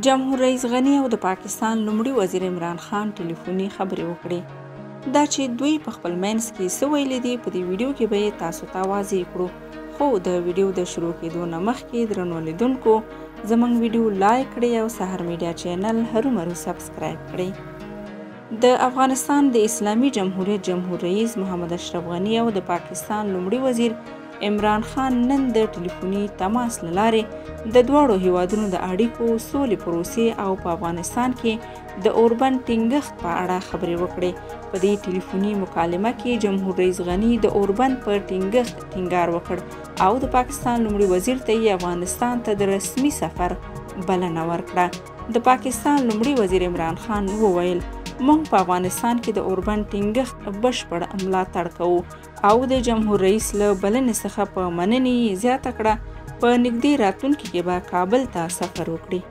جمهور رئیس غنی او د پاکستان لومړي وزیر عمران خان ټلیفوني خبرې وکړې. دا چې دوی په خپل منځ کې څه ویلي دي په دې ویډیو کې به یې تاسو ته واضح کړو. خو د ویډیو د شروع کېدو نه مخکې درنو لیدونکو زموږ ویډیو لایک کړئ او سحر میډیا چینل هرومرو سبسکرایب کړئ. د افغانستان د اسلامي جمهوریت جمهور رئیس محمد اشرف غنی او د پاکستان لومړي وزیر عمران خان نن د ټلیفوني تماس له لارې د دواړو هیوادونو د اړیکو، سولې پروسې او په افغانستان کې د اوربند ټینګښت په اړه خبرې وکړې. په دې ټلیفوني مکالمه کې جمهور رئیس غنی د اوربند پر ټینګښت ټینګار وکړ او د پاکستان لومړي وزیر ته یې افغانستان ته د رسمي سفر بلنه ورکړه. د پاکستان لومړي وزیر عمران خان وویل موږ په افغانستان کې د اوربند ټینګښت بشپړ ملاتړ کوو او د جمهور رئیس له بلنې څخه په مننې زیاته کړه په نږدې راتلونکي کې به کابل ته سفر وکړي.